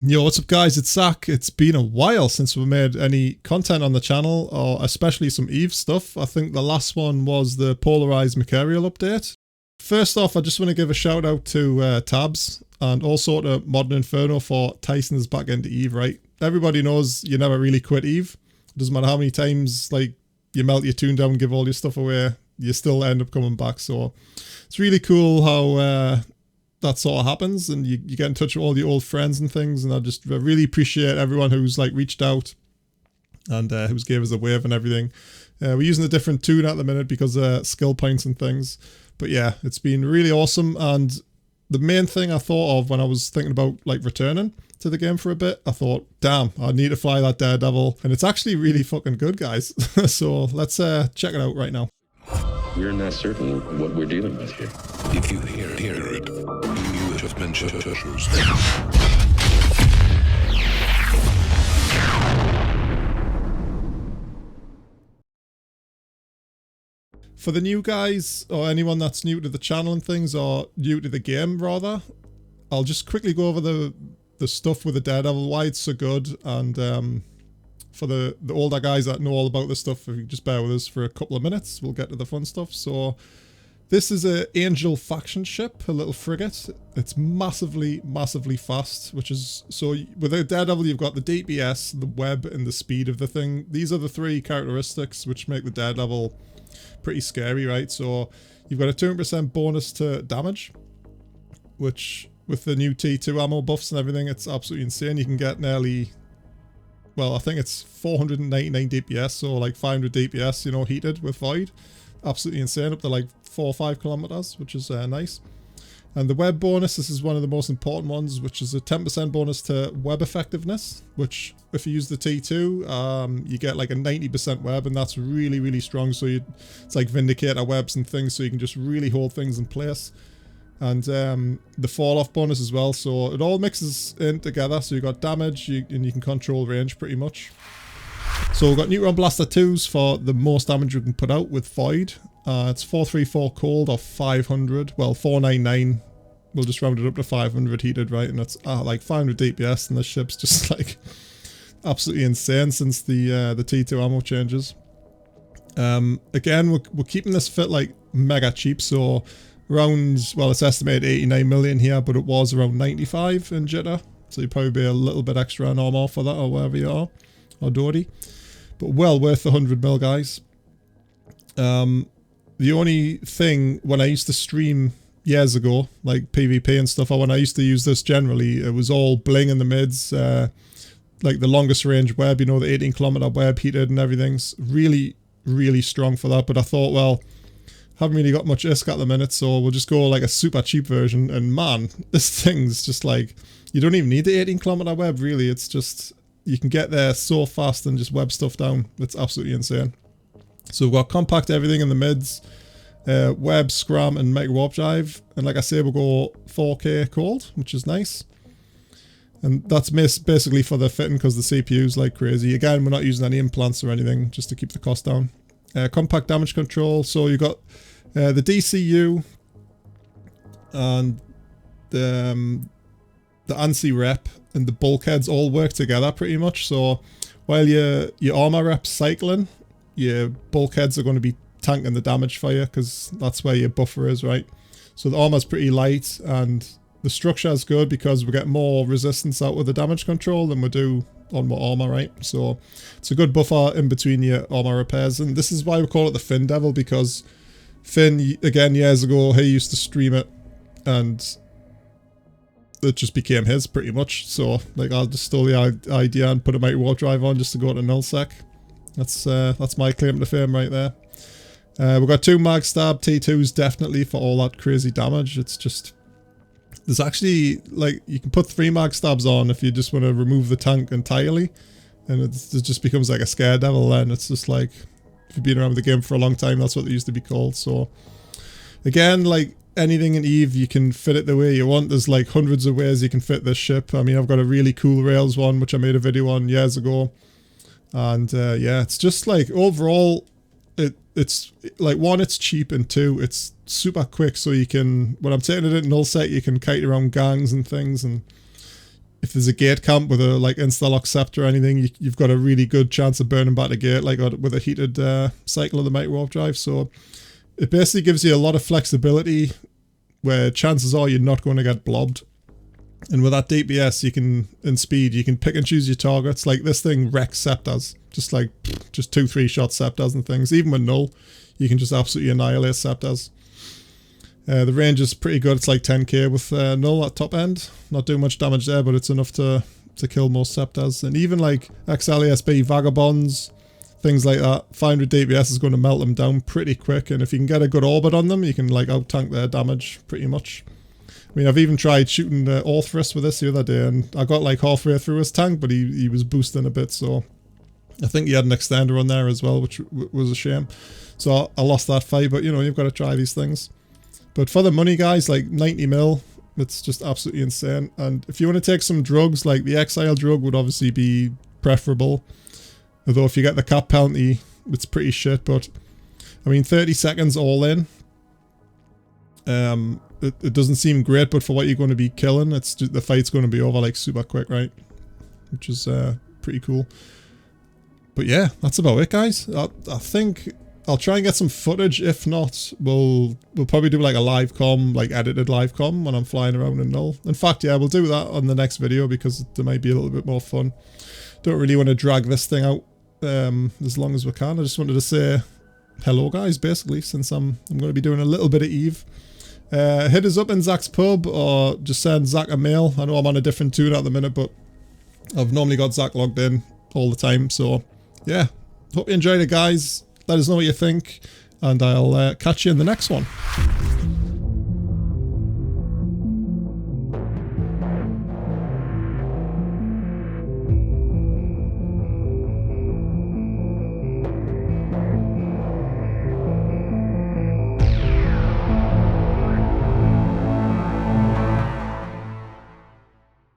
Yo, what's up guys, it's zaqq. It's been a while since we made any content on the channel, or especially some Eve stuff. I think the last one was the polarized Mercurial update. First off, I just want to give a shout out to Tabs and also to Modern Inferno for enticing us back into Eve, right? Everybody knows you never really quit Eve. It doesn't matter how many times like you melt your tune down, give all your stuff away, you still end up coming back. So it's really cool how that sort of happens, and you get in touch with all your old friends and things, and I really appreciate everyone who's like reached out and who's gave us a wave and everything. We're using a different tune at the minute because of skill points and things, but yeah, it's been really awesome. And the main thing I thought of when I was thinking about like returning to the game for a bit, I thought, damn, I need to fly that Daredevil, and it's actually really fucking good, guys. So let's check it out right now. We're not certain what we're dealing with here. If you hear it, you have been chosen. For the new guys, or anyone that's new to the channel and things, or new to the game rather, I'll just quickly go over the stuff with the Daredevil, why it's so good, and for the older guys that know all about this stuff, if you just bear with us for a couple of minutes, we'll get to the fun stuff. So this is a Angel faction ship, a little frigate. It's massively fast, which is, so with a Daredevil you've got the DPS, the web, and the speed of the thing. These are the three characteristics which make the Daredevil pretty scary, right? So you've got a 200% bonus to damage, which with the new T2 ammo buffs and everything, it's absolutely insane. You can get nearly, well, I think it's 499 DPS, so like 500 DPS, you know, heated with Void. Absolutely insane, up to like 4 or 5 kilometers, which is nice. And the web bonus, this is one of the most important ones, which is a 10% bonus to web effectiveness, which if you use the T2, you get like a 90% web, and that's really strong. So it's like Vindicator webs and things, so you can just really hold things in place. And the fall off bonus as well, so it all mixes in together. So you got damage, and you can control range pretty much. So we've got Neutron Blaster 2s for the most damage we can put out with Void. It's 434 cold or 500, well 499, we'll just round it up to 500 heated, right? And it's like 500 DPS, and the ship's just like absolutely insane since the T2 ammo changes. Again, we're keeping this fit like mega cheap, so around, well, it's estimated 89 million here, but it was around 95 in Jita, so you'd probably be a little bit extra normal for that, or wherever you are, or Dory, but well worth the 100 mil, guys. The only thing, when I used to stream years ago, like PvP and stuff, or when I used to use this generally, it was all bling in the mids, like the longest range web, you know, the 18 kilometer web heated and everything's really strong for that. But I thought, well, haven't really got much ISK at the minute, so we'll just go like a super cheap version. And man, this thing's just like, you don't even need the 18 kilometer web really. It's just, you can get there so fast and just web stuff down. It's absolutely insane. So we've got compact everything in the mids, web, scram, and mega warp drive. And like I say, we'll go 4K cold, which is nice. And that's basically for the fitting, because the CPU's like crazy. Again, we're not using any implants or anything, just to keep the cost down. Compact damage control, so you got the DCU and the ANSI rep and the bulkheads all work together pretty much. So while your armor rep's cycling, your bulkheads are going to be tanking the damage for you, because that's where your buffer is, right? So the armor's pretty light, and the structure is good because we get more resistance out with the damage control than we do on more armor, right? So it's a good buffer in between your armor repairs, and this is why we call it the Finn Devil, because Finn, again, years ago, he used to stream it, and it just became his pretty much. So like, I'll just steal the idea and put a mighty warp drive on just to go to nullsec. That's my claim to fame right there. We've got 2 mag stab T2s, definitely for all that crazy damage. It's just, there's actually, like, you can put 3 mag stabs on if you just want to remove the tank entirely, and it just becomes like a scare devil then. It's just like, if you've been around the game for a long time, that's what they used to be called. So again, like anything in Eve, you can fit it the way you want. There's like hundreds of ways you can fit this ship. I mean, I've got a really cool Rails one, which I made a video on years ago. And yeah, it's just like, overall, it's like, 1, it's cheap, and 2, it's super quick. So you can, when I'm taking it at null set, you can kite around gangs and things, and if there's a gate camp with a like insta-lock scepter or anything, you've got a really good chance of burning back the gate, like with a heated cycle of the micro warp drive. So it basically gives you a lot of flexibility where chances are you're not going to get blobbed. And with that DPS, you can, in speed, you can pick and choose your targets. Like this thing wrecks scepters, just 2-3 shot scepters and things. Even with null, you can just absolutely annihilate scepters. The range is pretty good. It's like 10k with null at top end. Not doing much damage there, but it's enough to kill most scepters. And even like XLASB vagabonds, things like that, 500 DPS is going to melt them down pretty quick. And if you can get a good orbit on them, you can like out tank their damage pretty much. I mean, I've even tried shooting the Orthrus with this the other day, and I got like halfway through his tank, but he was boosting a bit, so I think he had an extender on there as well, which was a shame. So I lost that fight, but you know, you've got to try these things. But for the money, guys, like 90 mil, it's just absolutely insane. And if you want to take some drugs, like the Exile drug would obviously be preferable. Although if you get the cap penalty, it's pretty shit. But I mean, 30 seconds all in. It doesn't seem great, but for what you're going to be killing, it's just, the fight's going to be over like super quick, right? Which is pretty cool. But yeah, that's about it, guys. I think I'll try and get some footage. If not, we'll probably do like a live com, like edited live com when I'm flying around in null. In fact, yeah, we'll do that on the next video because there might be a little bit more fun. Don't really want to drag this thing out as long as we can. I just wanted to say hello, guys, basically, since I'm going to be doing a little bit of Eve. Hit us up in Zaq's pub or just send Zaq a mail. I know I'm on a different tune at the minute, but I've normally got Zaq logged in all the time. So yeah, hope you enjoyed it, guys. Let us know what you think, and I'll catch you in the next one.